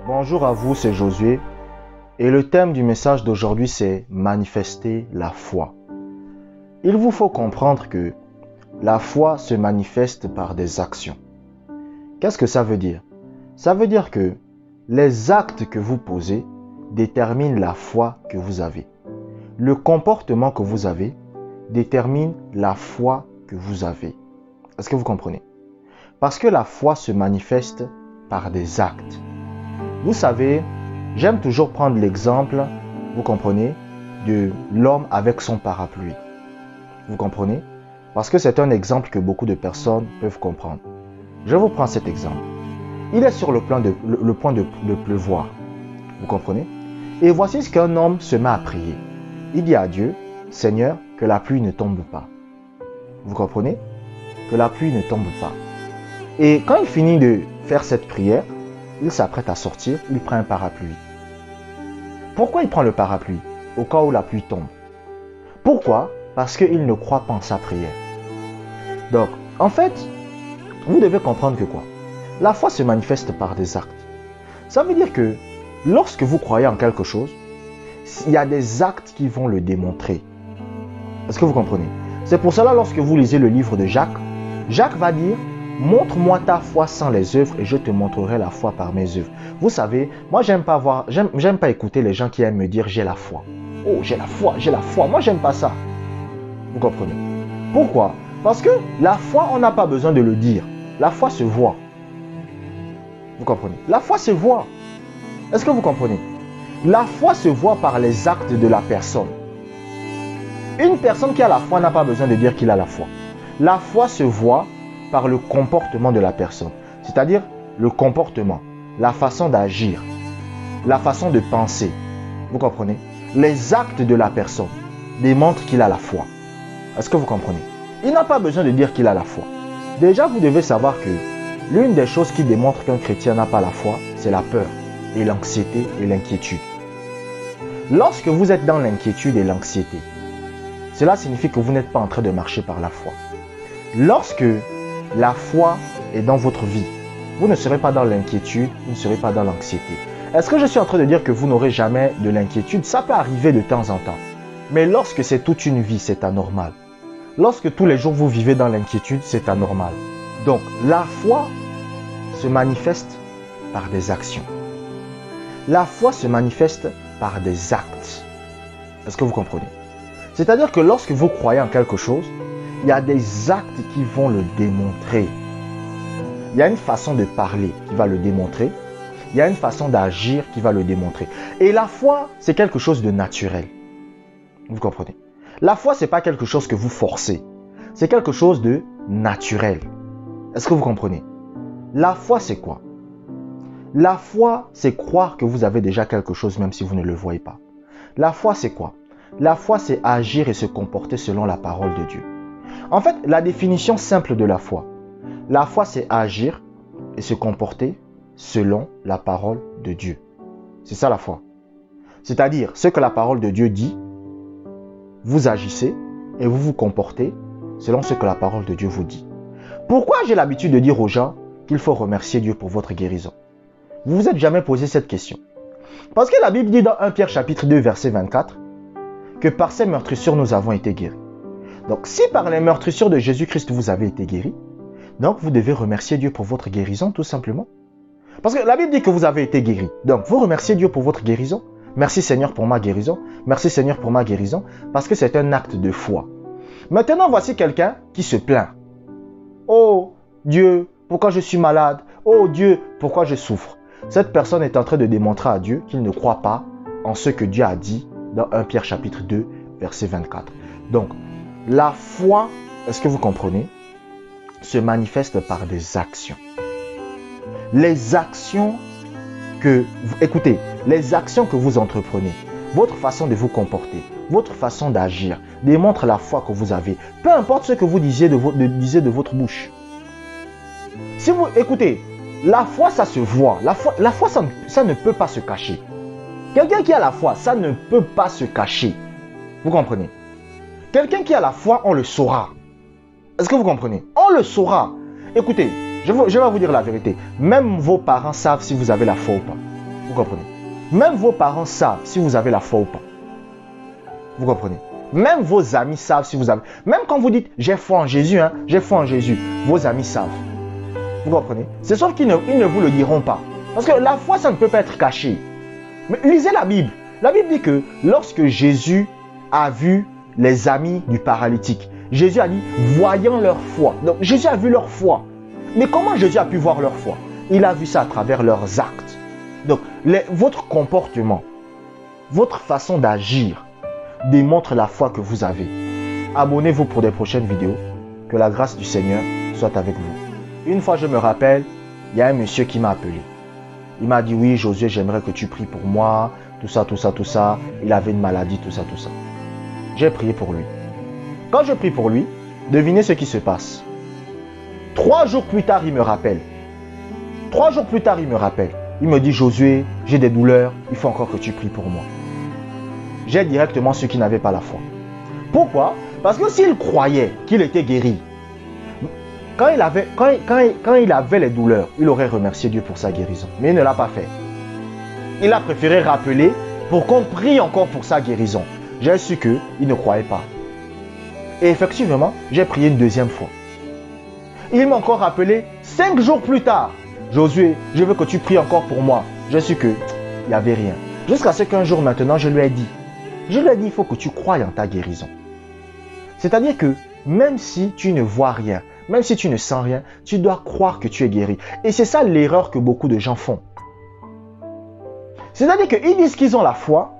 Bonjour à vous, c'est Josué et le thème du message d'aujourd'hui c'est manifester la foi. Il vous faut comprendre que la foi se manifeste par des actions. Qu'est-ce que ça veut dire? Ça veut dire que les actes que vous posez déterminent la foi que vous avez. Le comportement que vous avez détermine la foi que vous avez. Est-ce que vous comprenez? Parce que la foi se manifeste par des actes. Vous savez, j'aime toujours prendre l'exemple, vous comprenez, de l'homme avec son parapluie. Vous comprenez? Parce que c'est un exemple que beaucoup de personnes peuvent comprendre. Je vous prends cet exemple. Il est sur le point de pleuvoir. Vous comprenez? Et voici ce qu'un homme se met à prier. Il dit à Dieu, Seigneur, que la pluie ne tombe pas. Vous comprenez? Que la pluie ne tombe pas. Et quand il finit de faire cette prière, il s'apprête à sortir, il prend un parapluie. Pourquoi il prend le parapluie? Au cas où la pluie tombe. Pourquoi? Parce qu'il ne croit pas en sa prière. Donc, en fait, vous devez comprendre que quoi? La foi se manifeste par des actes. Ça veut dire que lorsque vous croyez en quelque chose, il y a des actes qui vont le démontrer. Est-ce que vous comprenez? C'est pour cela, lorsque vous lisez le livre de Jacques, Jacques va dire, montre-moi ta foi sans les œuvres et je te montrerai la foi par mes œuvres. Vous savez, moi j'aime pas écouter les gens qui aiment me dire j'ai la foi. Oh, j'ai la foi, j'ai la foi. Moi j'aime pas ça. Vous comprenez? Pourquoi? Parce que la foi, on n'a pas besoin de le dire. La foi se voit. Vous comprenez? La foi se voit. Est-ce que vous comprenez? La foi se voit par les actes de la personne. Une personne qui a la foi n'a pas besoin de dire qu'il a la foi. La foi se voit par le comportement de la personne. C'est-à-dire le comportement, la façon d'agir, la façon de penser. Vous comprenez? Les actes de la personne démontrent qu'il a la foi. Est-ce que vous comprenez? Il n'a pas besoin de dire qu'il a la foi. Déjà, vous devez savoir que l'une des choses qui démontre qu'un chrétien n'a pas la foi, c'est la peur et l'anxiété et l'inquiétude. Lorsque vous êtes dans l'inquiétude et l'anxiété, cela signifie que vous n'êtes pas en train de marcher par la foi. Lorsque la foi est dans votre vie, vous ne serez pas dans l'inquiétude, vous ne serez pas dans l'anxiété. Est-ce que je suis en train de dire que vous n'aurez jamais de l'inquiétude? Ça peut arriver de temps en temps. Mais lorsque c'est toute une vie, c'est anormal. Lorsque tous les jours vous vivez dans l'inquiétude, c'est anormal. Donc, la foi se manifeste par des actions. La foi se manifeste par des actes. Est-ce que vous comprenez? C'est-à-dire que lorsque vous croyez en quelque chose, il y a des actes qui vont le démontrer. Il y a une façon de parler qui va le démontrer. Il y a une façon d'agir qui va le démontrer. Et la foi, c'est quelque chose de naturel. Vous comprenez? La foi, ce n'est pas quelque chose que vous forcez. C'est quelque chose de naturel. Est-ce que vous comprenez? La foi, c'est quoi? La foi, c'est croire que vous avez déjà quelque chose même si vous ne le voyez pas. La foi, c'est quoi? La foi, c'est agir et se comporter selon la parole de Dieu. En fait, la définition simple de la foi, c'est agir et se comporter selon la parole de Dieu. C'est ça la foi. C'est-à-dire, ce que la parole de Dieu dit, vous agissez et vous vous comportez selon ce que la parole de Dieu vous dit. Pourquoi j'ai l'habitude de dire aux gens qu'il faut remercier Dieu pour votre guérison? Vous vous êtes jamais posé cette question? Parce que la Bible dit dans 1 Pierre chapitre 2 verset 24 que par ses meurtrissures nous avons été guéris. Donc si par les meurtrissures de Jésus-Christ vous avez été guéris, donc vous devez remercier Dieu pour votre guérison tout simplement. Parce que la Bible dit que vous avez été guéris. Donc vous remerciez Dieu pour votre guérison. Merci Seigneur pour ma guérison. Merci Seigneur pour ma guérison. Parce que c'est un acte de foi. Maintenant voici quelqu'un qui se plaint. Oh Dieu, pourquoi je suis malade? Oh Dieu, pourquoi je souffre? Cette personne est en train de démontrer à Dieu qu'il ne croit pas en ce que Dieu a dit dans 1 Pierre chapitre 2 verset 24. Donc la foi, est-ce que vous comprenez, se manifeste par des actions. Les actions que, écoutez, les actions que vous entreprenez, votre façon de vous comporter, votre façon d'agir, démontre la foi que vous avez. Peu importe ce que vous disiez de votre bouche. Si vous, écoutez, la foi, ça se voit. La foi ça ne peut pas se cacher. Quelqu'un qui a la foi, ça ne peut pas se cacher. Vous comprenez? Quelqu'un qui a la foi, on le saura. Est-ce que vous comprenez? On le saura. Écoutez, je vais vous dire la vérité. Même vos parents savent si vous avez la foi ou pas. Vous comprenez? Même vos parents savent si vous avez la foi ou pas. Vous comprenez? Même vos amis savent si vous avez... Même quand vous dites, j'ai foi en Jésus, hein, j'ai foi en Jésus, vos amis savent. Vous comprenez? C'est sauf qu'ils ne vous le diront pas. Parce que la foi, ça ne peut pas être caché. Mais lisez la Bible. La Bible dit que lorsque Jésus a vu les amis du paralytique, Jésus a dit, voyant leur foi. Donc Jésus a vu leur foi. Mais comment Jésus a pu voir leur foi? Il a vu ça à travers leurs actes. Donc votre comportement, votre façon d'agir démontre la foi que vous avez. Abonnez-vous pour des prochaines vidéos. Que la grâce du Seigneur soit avec vous. Une fois, je me rappelle, il y a un monsieur qui m'a appelé. Il m'a dit, oui, Josué, j'aimerais que tu pries pour moi, tout ça, tout ça, tout ça. Il avait une maladie, tout ça, tout ça. J'ai prié pour lui. Quand je prie pour lui, devinez ce qui se passe. 3 jours plus tard, il me rappelle. 3 jours plus tard, il me rappelle. Il me dit, Josué, j'ai des douleurs, il faut encore que tu pries pour moi. J'ai directement ceux qui n'avaient pas la foi. Pourquoi? Parce que s'il croyait qu'il était guéri, quand il avait les douleurs, il aurait remercié Dieu pour sa guérison. Mais il ne l'a pas fait. Il a préféré rappeler pour qu'on prie encore pour sa guérison. J'ai su qu'il ne croyait pas. Et effectivement, j'ai prié une deuxième fois. Il m'a encore rappelé 5 jours plus tard. Josué, je veux que tu pries encore pour moi. J'ai su qu'il n'y avait rien. Jusqu'à ce qu'un jour maintenant, je lui ai dit, il faut que tu croies en ta guérison. C'est-à-dire que même si tu ne vois rien, même si tu ne sens rien, tu dois croire que tu es guéri. Et c'est ça l'erreur que beaucoup de gens font. C'est-à-dire qu'ils disent qu'ils ont la foi,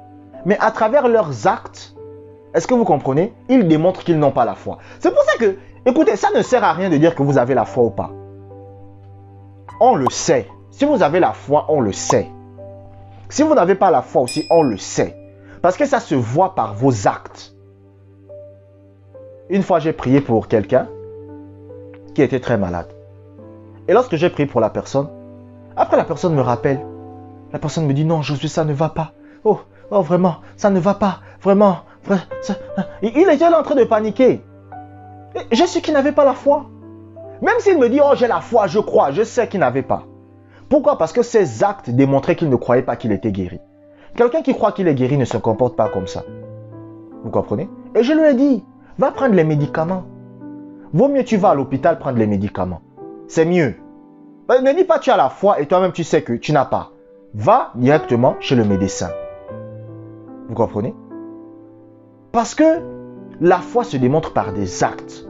mais à travers leurs actes, est-ce que vous comprenez? Ils démontrent qu'ils n'ont pas la foi. C'est pour ça que, écoutez, ça ne sert à rien de dire que vous avez la foi ou pas. On le sait. Si vous avez la foi, on le sait. Si vous n'avez pas la foi aussi, on le sait. Parce que ça se voit par vos actes. Une fois, j'ai prié pour quelqu'un qui était très malade. Et lorsque j'ai prié pour la personne, après la personne me rappelle. La personne me dit, non, Josué, ça ne va pas. Oh, vraiment, ça ne va pas. Vraiment. Il était là en train de paniquer. Et je sais qu'il n'avait pas la foi. Même s'il me dit, oh, j'ai la foi, je crois, je sais qu'il n'avait pas. Pourquoi? Parce que ses actes démontraient qu'il ne croyait pas qu'il était guéri. Quelqu'un qui croit qu'il est guéri ne se comporte pas comme ça. Vous comprenez? Et je lui ai dit, va prendre les médicaments. Vaut mieux tu vas à l'hôpital prendre les médicaments. C'est mieux. Ne dis pas tu as la foi et toi-même tu sais que tu n'as pas. Va directement chez le médecin. Vous comprenez? Parce que la foi se démontre par des actes.